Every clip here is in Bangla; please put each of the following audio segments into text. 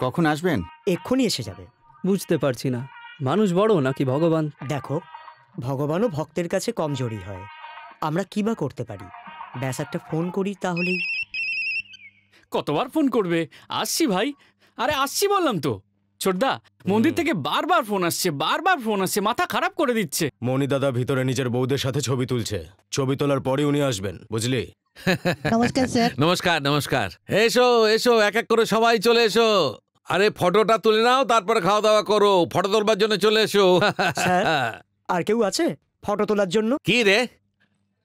কখন আসবেন? এক্ষুনি এসে যাবে। বুঝতে পারছি না, মানুষ বড় নাকি ভগবান? দেখো, ভগবানও ভক্তের কাছে কমজোরি হয়। আমরা কি বা করতে পারি? ব্যাস একটা ফোন করি তাহলেই। কতবার ফোন করবে? আসছি ভাই, আরে আসছি বললাম তো। ছোটদা, মন্দির থেকে বারবার ফোন আসছে, মাথা খারাপ করে দিচ্ছে। মনি দাদা ভিতরে নিজের বউদের সাথে ছবি তুলছে, ছবি তোলার পরে উনি আসবেন, বুঝলি? নমস্কার স্যার। নমস্কার নমস্কার। এসো এসো, এক এক করে সবাই চলে এসো। আরে ফটোটা তুলে নাও, তারপরে খাওয়া দাওয়া করো। ফটো তোলবার জন্য চলে এসো। স্যার, আর কেউ আছে ফটো তোলার জন্য? কি রে,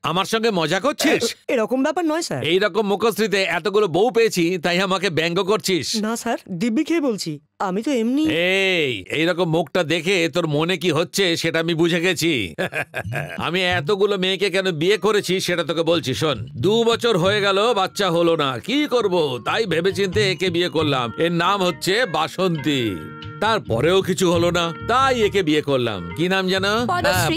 আমার সঙ্গে মজা করছিস? এরকম ব্যাপার নয় স্যার। এইরকম মুখশ্রীতে এতগুলো বউ পেয়েছি, তাই আমাকে ব্যঙ্গ করছিস? না স্যার, দিব্যি খেয়ে বলছি, আমি তো এমনি। এইরকম মুখটা দেখে তোর মনে কি হচ্ছে সেটা আমি বুঝে গেছি। আমি এতগুলো মেয়েকে কেন বিয়ে করেছি সেটা তোকে বলছি, শোন। 2 বছর হয়ে গেল, বাচ্চা হলো না, কি করব? তাই ভেবেচিন্তে একে বিয়ে করলাম। এর নাম হচ্ছে বাসন্তী। তারপরেও কিছু হলো না, তাই একে বিয়ে করলাম। কি নাম জানো?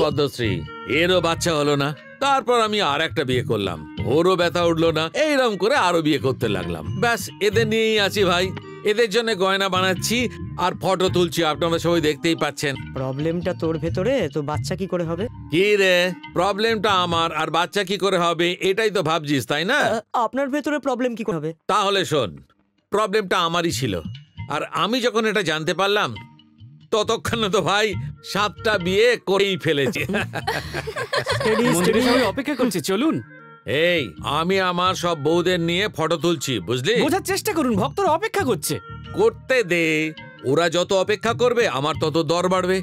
পদ্মশ্রী। এরও বাচ্চা হলো না, তারপর আমি আর একটা বিয়ে করলাম, ওরও ব্যথা উঠলো না। এইরকম করে আরো বিয়ে করতে লাগলাম। ব্যাস, এদের নিয়েই আছি ভাই। এদের জন্য গয়না বানাচ্ছি আর ফটো তুলছি, আপনারা সবাই দেখতেই পাচ্ছেন। প্রবলেমটা তোর ভেতরে, তো বাচ্চা কি করে হবে? কি রে, প্রবলেমটা আমার আর বাচ্চা কি করে হবে এটাই তো ভাবছিস, তাই না? আপনার ভেতরে প্রবলেম কি করে হবে? তাহলে শোন, প্রবলেমটা আমারই ছিল, আর আমি যখন এটা জানতে পারলাম ততক্ষণে তো ভাই 7টা বিয়ে করেই ফেলেছে। অপেক্ষা করছে, চলুন। এই, আমি আমার সব বউদের নিয়ে ফটো তুলছি, বুঝলি? বোঝার চেষ্টা করুন, ভক্তরা অপেক্ষা করছে। করতে দে, ওরা যত অপেক্ষা করবে আমার তত দর বাড়বে।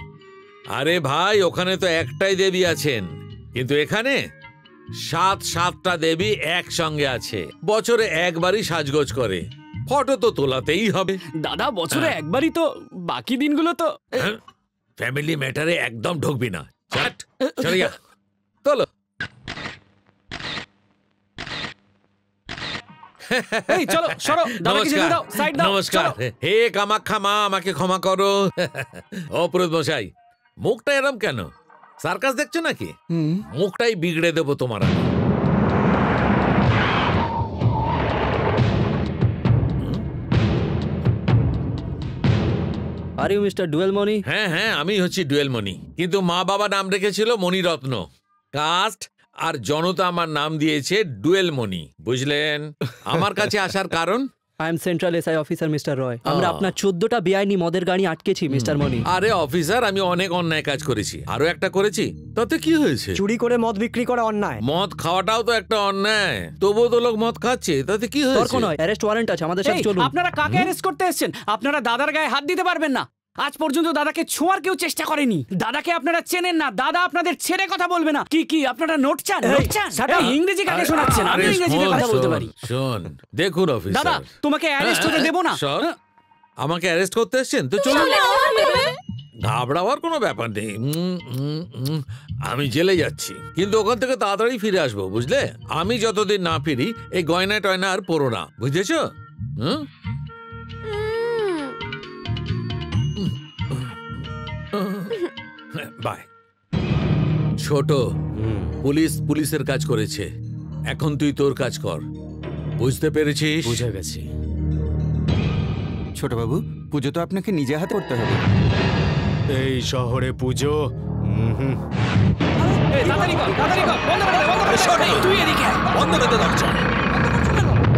আরে ভাই, ওখানে তো একটাই দেবী আছেন, কিন্তু এখানে 7টা দেবী একসঙ্গে আছে। বছরে একবারই সাজগোজ করে, ফটো তো তোলাতেই হবে। দাদা, বছরে একবারই তো, বাকি দিনগুলো তো। ফ্যামিলি ম্যাটারে একদম ঢুকবি না। চলিয়া তোলো। এই চলো, সরো, দাদাকে যেতে দাও, সাইড দাও। নমস্কার। হে কামাখ্যা মা, আমাকে ক্ষমা করো। ও পুরোহিত মশাই, মুখটা এরম কেন? সার্কাস দেখছো নাকি? মুখটাই বিগড়ে দেবো তোমার। আর ইউ মিস্টার ডুয়েল মনি? হ্যাঁ হ্যাঁ, আমি হচ্ছি ডুয়েল মনি, কিন্তু মা বাবা নাম রেখেছিল মণিরত্ন। কাস্ট আর জনতা আমার নাম দিয়েছে ডুয়েল মনি, বুঝলেন? আমার কাছে আসার কারণ? I am central SI officer mister Roy. আমরা আপনার 14টা বেআইনি মদের গাড়ি আটকেছি মিস্টার মনি। আরে অফিসার, আমি অনেক অন্যায় কাজ করেছি, আরো একটা করেছি, তাতে কি হয়েছে? চুরি করে মদ বিক্রি করা অন্যায়। মদ খাওয়াটাও তো একটা অন্যায়, তবুও তো লোক মদ খাচ্ছে, তাতে কি হয়েছে? তর্ক নয়, অ্যারেস্ট ওয়ারেন্ট আছে, আমাদের সাথে চলুন। আপনারা কাকে অ্যারেস্ট করতে এসেছেন? আপনারা দাদার গায়ে হাত দিতে পারবেন না। আজ পর্যন্ত দাদাকে ছোঁয়ার কেউ চেষ্টা করেনি। দাদাকে আপনারা চেনেন না, দাদা আপনাদের ছেড়ে কথা বলবে না। কি আপনারা নোট চান? ইংরেজি কাকে শোনাচ্ছেন? আমি ইংরেজিতে কথা বলতে পারি। শোন, দেখুন অফিসার, দাদা তোমাকে অ্যারেস্ট হতে দেব না। আমাকে অ্যারেস্ট করতে এসেছেন তো চলুন, ঘাবড়াবার কোনো ব্যাপার নেই। আমি জেলে যাচ্ছি, কিন্তু ওখান থেকে তাড়াতাড়ি ফিরে আসবো, বুঝলে? আমি যতদিন না ফিরি এই গয়না টয়না আর পরো না, বুঝেছ? বাই। ছোট, পুলিশের কাজ করেছে, এখন তুই তোর কাজ কর, বুঝতে পেরেছিস? বুঝে গেছি। ছোট বাবু, পুজো তো আপনাকে নিজে হাতে করতে হবে। এই শহরে পুজো?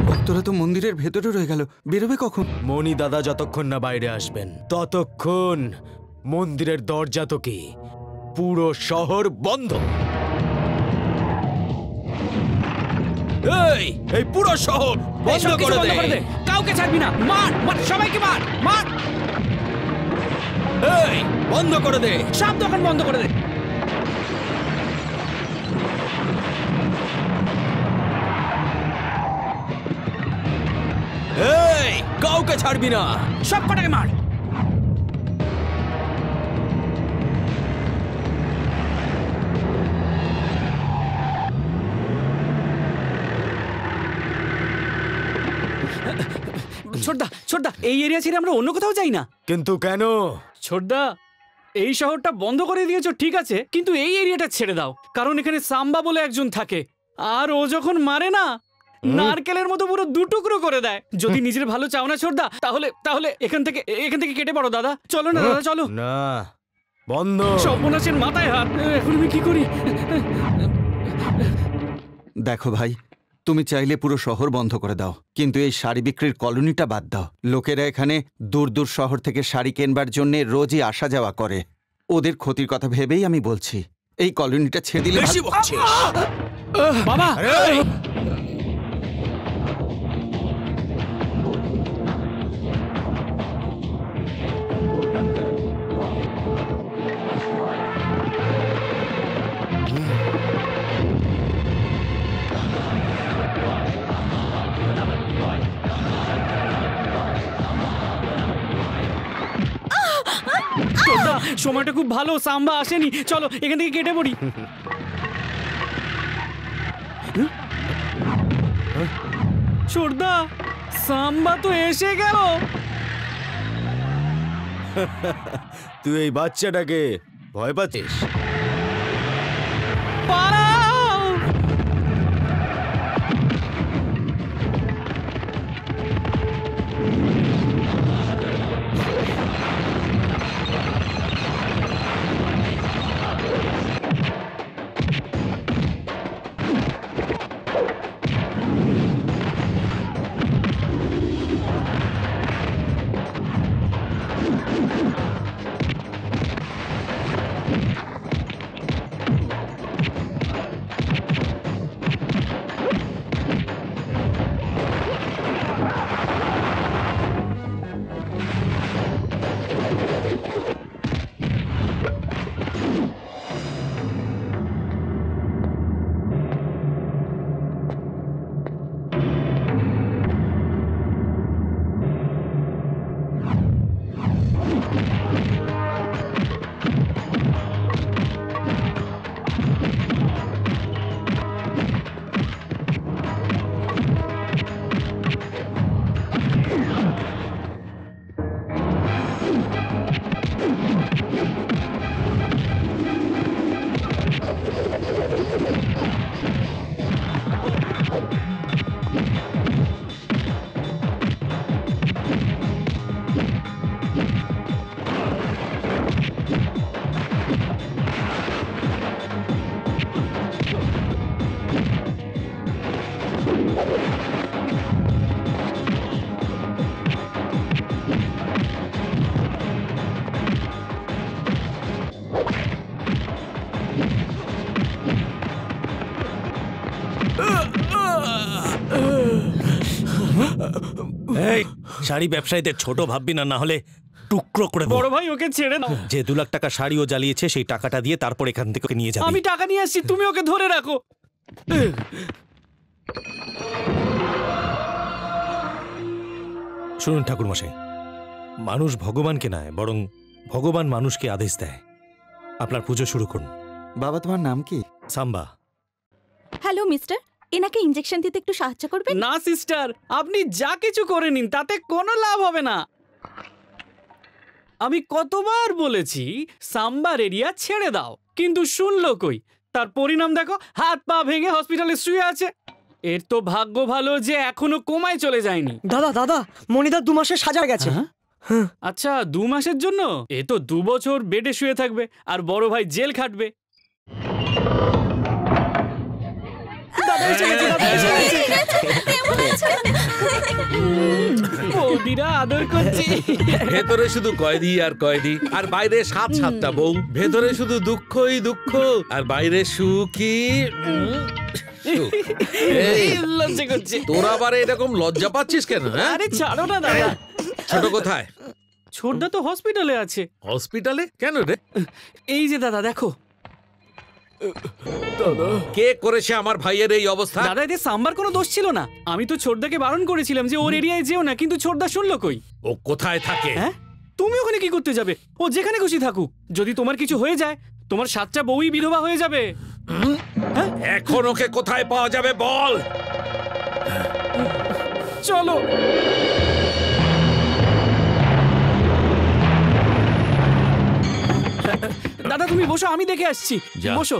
ভক্তরা তো মন্দিরের ভেতরে রয়ে গেল, বেরোবে কখন? মনি দাদা যতক্ষণ না বাইরে আসবেন ততক্ষণ মন্দিরের দরজা তো কি, পুরো শহর বন্ধ। এই পুরো শহর বন্ধ করে দে। কাউকে ছাড়বি না, মার সবাইকে, মার। এই বন্ধ করে দে, সব দোকান বন্ধ করে দে। এই কাউকে ছাড়বি না, সব কটাকে মার। ছোটদা, এই এরিয়া ছেড়ে আমরা অন্য কোথাও যাই না। কিন্তু কেন? ছোটদা, এই শহরটা বন্ধ করে দিয়েছো ঠিক আছে, কিন্তু এই এরিয়াটা ছেড়ে দাও, কারণ এখানে সাম্বা বলে একজন থাকে, আর ও যখন মারে না, নারকেলের মতো পুরো দুটুকরো করে দেয়। যদি নিজের ভালো চাও না ছোটদা, তাহলে তাহলে এখান থেকে কেটে পড়ো দাদা। চলো না দাদা, চলো। না, বন্ধ। সর্বনাশের মাথায় হাত। এখন আমি কি করি? দেখো ভাই, তুমি চাইলে পুরো শহর বন্ধ করে দাও, কিন্তু এই শাড়ি বিক্রির কলোনিটা বাদ দাও। লোকেরা এখানে দূর দূর শহর থেকে শাড়ি কেনবার জন্য রোজই আসা যাওয়া করে। ওদের ক্ষতির কথা ভেবেই আমি বলছি, এই কলোনিটা ছেড়ে দিলে বেশি বকছিস। বাবা, আরে! ছোটদা, সময়টা খুব ভালো, সাম্বা আসেনি। চলো এখান থেকে কেটে পড়ি। ছোটদা, সাম্বা তো এসে গেল। তুই এই বাচ্চাটাকে ভয় পাচ্ছিস? পালাও! এই শাড়ি ব্যবসায়ীদের ছোট ভাববি না, না হলে টুকরো করে দেবো। বড় ভাই, ওকে ছেড়ে দাও। যে 2 লাখ টাকা শাড়ি ও জ্বালিয়েছে সেই টাকাটা দিয়ে তারপর এখান থেকে ওকে নিয়ে যাবি। আমি টাকা নিয়ে আসছি, তুমি ওকে ধরে রাখো। শুনুন ঠাকুরমশাই, মানুষ ভগবানকে নয় বরং ভগবান মানুষকে আদেশ দেয়। আপনার পুজো শুরু করুন। বাবা, তোমার নাম কি? সাম্বা। হ্যালো মিস্টার, এনাকে ইনজেকশন দিতে একটু সাহায্য করবেন? না সিস্টার, আপনি যা কিছু করে নিন, তাতে কোনো লাভ হবে না। আমি কতবার বলেছি সাম্বার এরিয়া ছেড়ে দাও, কিন্তু শুনলো কই? তার পরিণাম দেখো, হাত পা ভেঙে হসপিটালে শুয়ে আছে। এর তো ভাগ্য ভালো যে এখনো কোমায় চলে যায়নি। দাদা দাদা, মনিদা 2 মাসের সাজা গেছে। আচ্ছা, 2 মাসের জন্য? এ তো 2 বছর বেডে শুয়ে থাকবে, আর বড় ভাই জেল খাটবে। বৌদিরা আদর করছি। ভেতরে শুধু কয়েদি আর কয়েদি, আর বাইরে 7-7টা বউ। ভেতরে শুধু দুঃখই দুঃখ, আর বাইরে সুখী। লজ্জা করছে। তোরা আবার এরকম লজ্জা পাচ্ছিস কেন? আরে ছাড়ো না দাদা। ছোট কোথায়? ছোটদা তো হসপিটালে আছে। হসপিটালে কেন রে? এই যে দাদা দেখো। কে করেছে আমার ভাইয়ের এই অবস্থা? দাদা, এতে সাম্বার কোনো দোষ ছিল না। আমি তো ছোটদাকে বারণ করেছিলাম যে ওর এরিয়ায় যেও না, কিন্তু ছোটদা শুনলো কই? ও কোথায় থাকে? হ্যাঁ, তুমি ওখানে কি করতে যাবে? ও যেখানে খুশি থাকুক। যদি তোমার কিছু হয়ে যায়, তোমার 7টা বউই বিধবা হয়ে যাবে। এখন ওকে কোথায় পাওয়া যাবে বল? চলো। দাদা তুমি বসো, আমি দেখে আসছি। যা। বসো।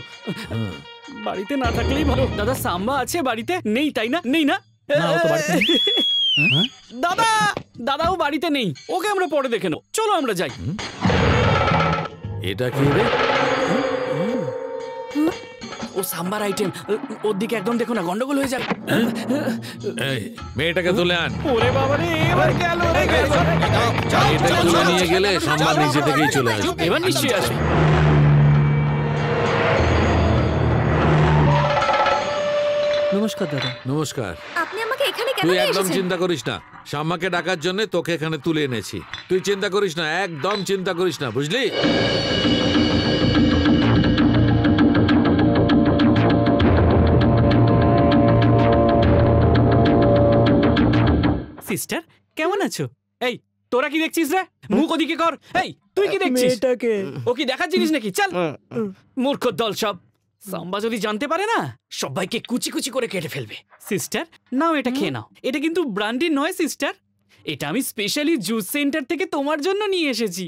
বাড়িতে না থাকলেই ভালো। দাদা, সাম্বা আছে বাড়িতে? নেই তাই না? নেই না? না, ও তো বাড়িতে নেই। দাদা দাদাও বাড়িতে নেই, ওকে আমরা পরে দেখে নেব, চলো আমরা যাই। এটা কি রে? ও সাম্বার আইটেম, ওর দিকে একদম দেখো না, গন্ডগোল হয়ে যাবে। এই, মেয়েটাকে তুলে আন। ওরে বাবা রে, এবার গেল রে গেল। এটা তুলে নিয়ে গেলে সম্মান নিজে থেকেই চলে আসবে। এবার নিশ্চয়ই আসবে। নমস্কার দাদা। নমস্কার। আপনি আমাকে এখানে কেন তুই নিয়ে একদম এসেছেন? চিন্তা করিস না, শাম্মাকে ডাকার জন্য তোকে এখানে তুলে এনেছি। তুই চিন্তা করিস না, একদম চিন্তা করিস না, বুঝলি? সিস্টার কেমন আছো? এই তোরা কি দেখছিস রে? মুখ ওদিকে কর। এই তুই কি দেখছিস? মেয়েটাকে ও কি দেখার জিনিস নাকি? চল, মূর্খ দল সব। সাম্বা যদি জানতে পারে না, সবাইকে কুচি কুচি করে কেটে ফেলবে। সিস্টার নাও, এটা খেয়ে নাও। এটা কিন্তু ব্র্যান্ডি নয় সিস্টার, এটা আমি স্পেশালি জুস সেন্টার থেকে তোমার জন্য নিয়ে এসেছি।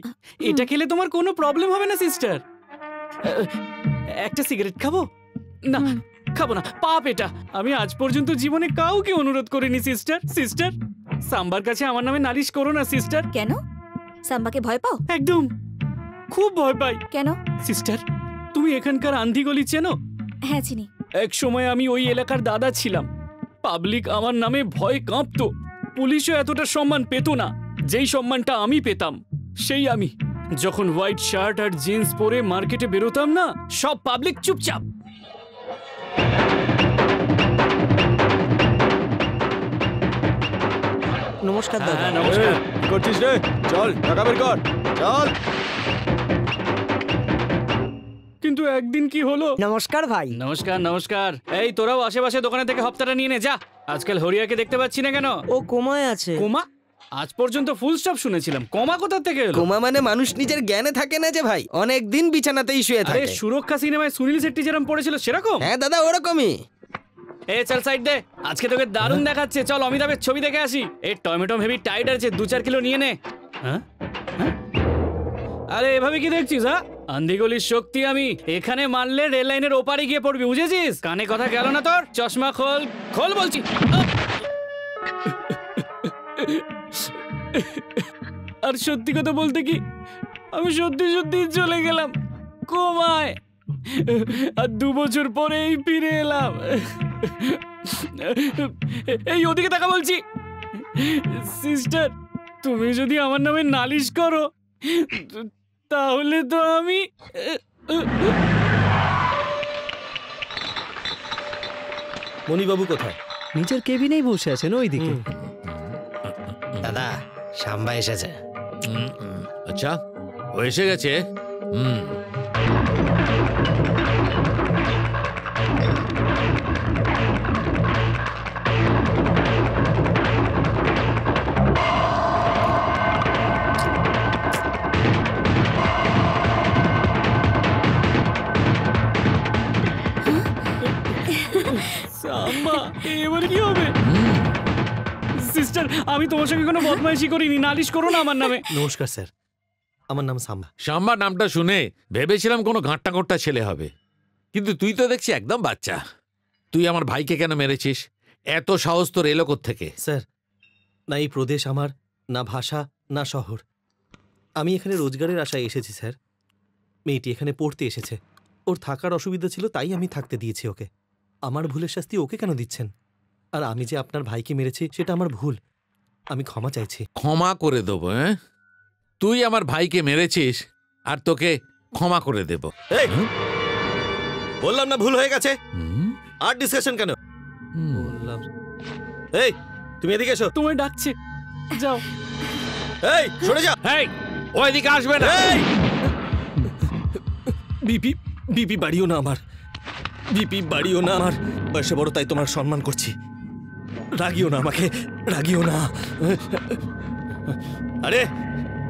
এটা খেলে তোমার কোনো প্রবলেম হবে না সিস্টার। একটা সিগারেট খাবো? না খাবো না, পাপ এটা। আমি আজ পর্যন্ত জীবনে কাউকে অনুরোধ করিনি সিস্টার। সিস্টার সাম্বার কাছে আমার নামে নালিশ করো না সিস্টার। কেন? সাম্বাকে ভয় পাও? একদম, খুব ভয় পাই। কেন? সিস্টার তুমি এখানকার আন্ধিগলি চেনো? হ্যাঁ চিনি। এক সময় আমি ওই এলাকার দাদা ছিলাম। পাবলিক আমার নামে ভয় কাঁপতো, পুলিশও এতটা সম্মান পেত না যেই সম্মানটা আমি পেতাম। সেই আমি যখন হোয়াইট শার্ট আর জিন্স পরে মার্কেটে বেরোতাম না, সব পাবলিক চুপচাপ। নমস্কার দাদা। হ্যাঁ, নমস্কার। কি করছিস রে? চল টাকা বের কর, চল। কিন্তু একদিন কি হলো? নমস্কার ভাই। নমস্কার নমস্কার। এই তোরাও আশেপাশে দোকানে থেকে হপ্তাটা নিয়ে নে যা। আজকাল হরিয়াকে দেখতে পাচ্ছি না কেন? ও কোমায় আছে। কোমা? আজ পর্যন্ত ফুল স্টপ শুনেছিলাম, কমা কোথা থেকে এলো? কোমা মানে মানুষ নিজের জ্ঞানে থাকে না যে ভাই, অনেক দিন বিছানাতেই শুয়ে আরে থাকে। সুরক্ষা সিনেমায় সুনীল শেট্টি যেরকম পড়েছিল সেরকম? হ্যাঁ দাদা, ওরকমই। এ চল সাইড দে, আজকে তোকে দারুণ দেখাচ্ছে। চল অমিতাভের ছবি দেখে আসি। এই টমেটো হেভি টাইট আছে, 2-4 কিলো নিয়ে নে। হ্যাঁ হ্যাঁ? আরে এভাবে কি দেখছিস? হ্যাঁ, আন্ধিগলির শক্তি আমি। এখানে মারলে রেল লাইনের ওপারে গিয়ে পড়বি, বুঝেছিস? কানে কথা গেল না তোর? চশমা খোল, খোল বলছি। আর সত্যি কথা বলতে কি, আমি সত্যি সত্যি চলে গেলাম কোমায়। আর 2 বছর পরেই ফিরে এলাম। এই ওদিকে তাকা বলছি। সিস্টার তুমি যদি আমার নামে নালিশ করো তাহলে তো আমি মণিবাবু কোথায়? নিজের কেবিনেই বসে আছেন ওইদিকে। দাদা সাম্বা এসেছে। আচ্ছা, ও এসে গেছে। সাম্বা, এবার কি হবে? সিস্টার আমি তোমার সঙ্গে কোনো বদমাইশি করিনি, নালিশ করো না আমার নামে। নমস্কার স্যার, আমার নাম সাম্বা। শাম্বা নামটা শুনে ভেবেছিলাম কোনো ঘাট্টা ঘট্টা ছেলে হবে, কিন্তু তুই তো দেখছি একদম বাচ্চা। তুই আমার ভাইকে কেন মেরেছিস? এত সাহস তোর এলো কোত্থেকে? স্যার, না এই প্রদেশ আমার, না ভাষা, না শহর। আমি এখানে রোজগারের আশায় এসেছি স্যার। মেয়েটি এখানে পড়তে এসেছে, ওর থাকার অসুবিধা ছিল তাই আমি থাকতে দিয়েছি ওকে। আমার ভুলের শাস্তি ওকে কেন দিচ্ছেন? আর আমি যে আপনার ভাইকে মেরেছি সেটা আমার ভুল, আমি ক্ষমা চাইছি। ক্ষমা করে দেবো? হ্যাঁ, তুই আমার ভাইকে মেরেছিস আর তোকে ক্ষমা করে দেব? এই, বললাম না ভুল হয়ে গেছে, আর ডিসকাশন কেন? বললাম। এই তুমি এদিকে এসো। তোমায় ডাকছে, যাও। এই সরে যা। এই ওইদিকে আসবে না। এই বিপি বিপি বাড়িও না আমার, বিপি বাড়িও না আমার। বয়সে বড় তাই তোমার সম্মান করছি, রাগিও না আমাকে, রাগিও না। আরে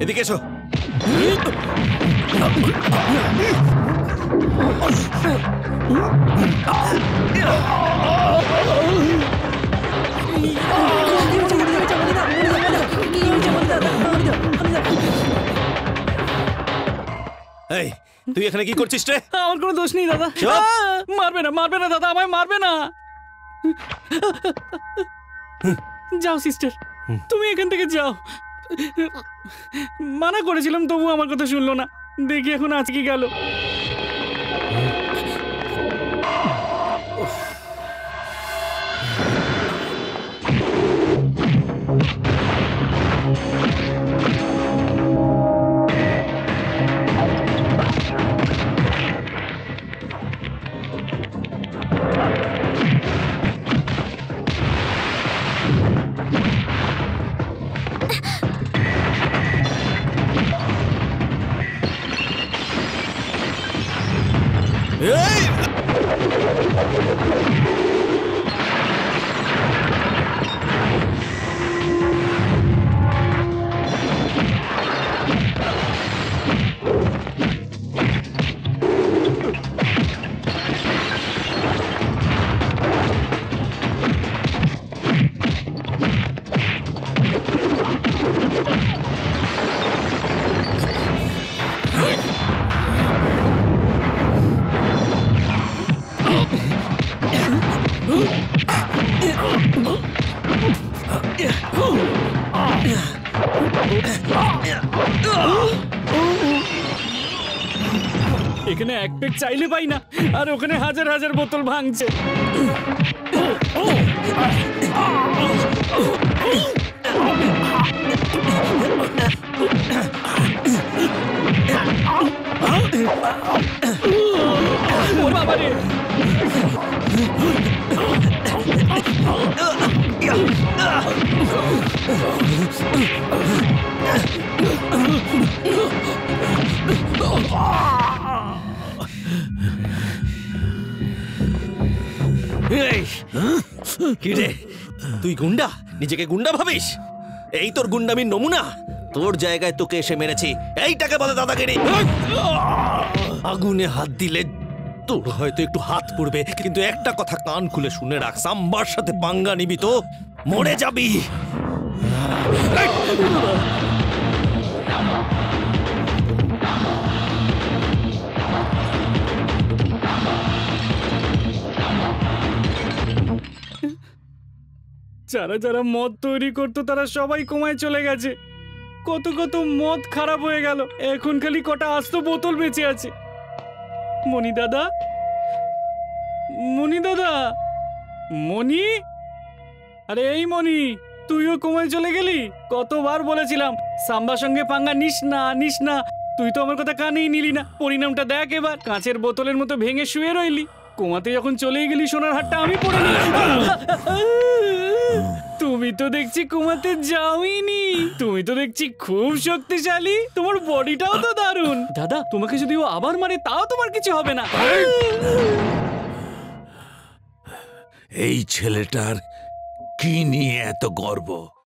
এদিকে এসো। এই তুই এখানে কি করছিস রে? আমার কোনো দোষ নেই দাদা। চুপ! মারবে না, মারবে না দাদা, আমায় মারবে না। যাও সিস্টার, তুমি এখান থেকে যাও। মানা করেছিলাম তবু আমার কথা শুনলো না, দেখি এখন আজকে গেল। এখানে এক পেক চাইলে পাই না, আর ওখানে হাজার হাজার বোতল ভাঙছে। ওরে বাবা রে! কিরে, তুই গুন্ডা? নিজেকে গুন্ডা ভাবিস? এই তোর গুন্ডামির নমুনা? তোর জায়গায় তোকে এসে মেরেছি, এইটাকে বলে দাদাগিরি। আগুনে হাত দিলে তোর হয়তো একটু হাত পুড়বে, কিন্তু একটা কথা কান খুলে শুনে রাখ, সাম্বার সাথে পাঙ্গা নিবি তো মরে যাবি। যারা যারা মদ তৈরি করতো তারা সবাই কোমায় চলে গেছে। কত কত মদ খারাপ হয়ে গেল, এখন খালি কটা আস্ত বোতল বেঁচে আছে। মণি দাদা, মণি দাদা, মণি, আরে এই মণি, তুইও কোমায় চলে গেলি? কতবার বলেছিলাম সাম্বার সঙ্গে পাঙ্গা নিস না, নিস না, তুই তো আমার কথা কানেই নিলি না। পরিণামটা দেখ এবার, কাঁচের বোতলের মতো ভেঙে শুয়ে রইলি। কোমাতে যখন চলেই গেলি সোনার হারটা আমি পরে নিলাম। তুমি তো দেখছি কোমাতে যাওইনি, তুমি তো দেখছি খুব শক্তিশালী, তোমার বডিটাও তো দারুণ। দাদা, তোমাকে যদি ও আবার মারে তাও তোমার কিছু হবে না। এই ছেলেটার কি নিয়ে এত গর্ব?